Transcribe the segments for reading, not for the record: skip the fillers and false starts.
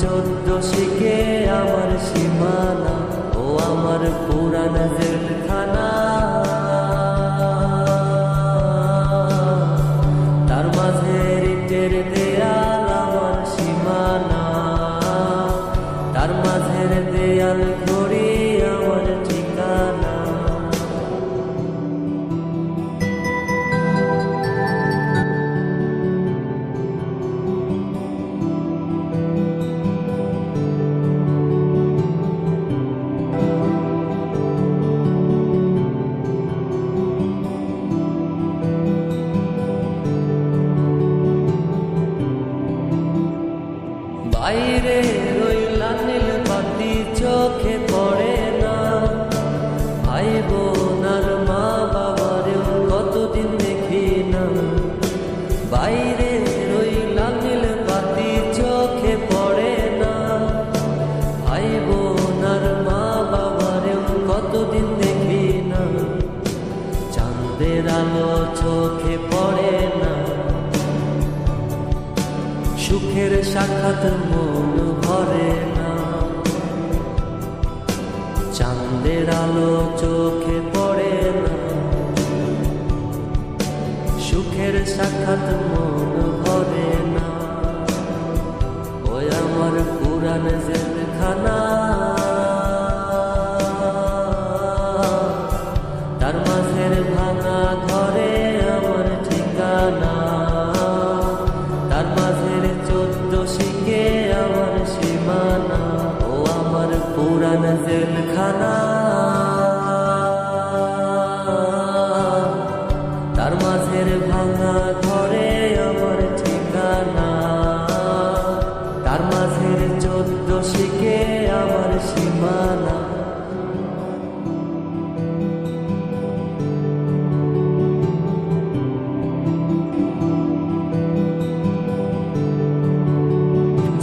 14 শিখে আমার সীমানা, ও আমার পুরান জেলখানা। তার মাঝে ইটের দেয়াল আমার সীমানা, তার মাঝের দেয়াল ঘড়ি আমার ঠিকানা। বাইরে রইলা নীল বাতি চোখে পড়ে না, ভাই বোন আর মা বাবারেও কতদিন দেখি না। বাইরে রইলা নীল বাতি চোখে পড়ে না, ভাই বোন আর মা বাবারেও কতদিন দেখি না। চাঁদের আলো চোখে পড়ে না, সুখের সাক্ষাৎ মন ভরে না। চাঁদের আলো চোখে পড়ে না, সুখের সাক্ষাৎ মন ভরে না। ওই আমার পুরান জেলখানা, তার মাঝের ভাঙা ঘরে আমার ঠিকানা। তার মাঝের 14 শিখে আমার সীমানা, ও আমার পুরান জেলখানা। তার মাঝের ভাঙা ঘরে আমার ঠিকানা, তার মাঝের 14 শিখে আমার সীমানা।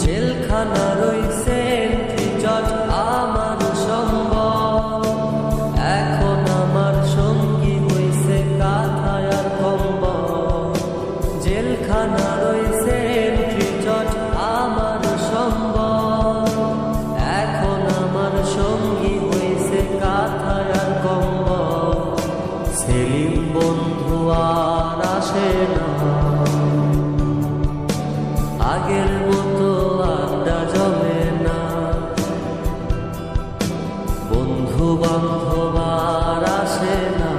জেলখানা রইছে এন্ট্রি জজ আমার সম্বল, এখন আমার সঙ্গী হইছে কাঁথা আর কম্বল। জেলখানা রইছে এন্ট্রি জজ আমার সম্বল, এখন আমার সঙ্গী হইছে কাঁথা আর কম্বল। সেলিম বন্ধু আর আসে না, আগের মতো আড্ডা জমে না। বন্ধু বান্ধব আর আসে না,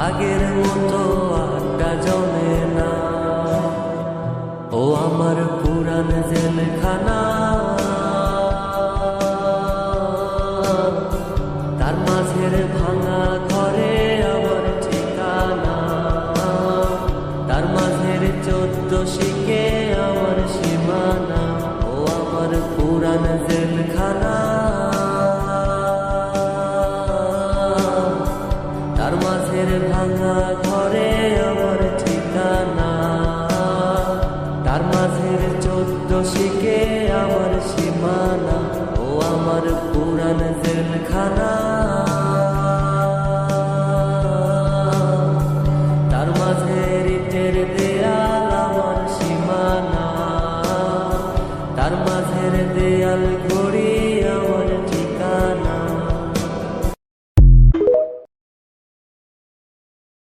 আগের মতো আড্ডা জমে না। ও আমার পুরান জেলখানা, তার মাঝের ভাঙা ঘরে আমার ঠিকানা। তার মাঝের 14 শিখে আমার সীমানা, ও আমার পুরান জেলখানা। তার মাঝের ভাঙা ঘরে আমার ঠিকানা, তার মাঝের 14 শিখে আমার সীমানা, ও আমার পুরান জেলখানা। তার মাঝের ইটের দেয়াল আমার সীমানা, তার মাঝের দেয়াল ঘড়ি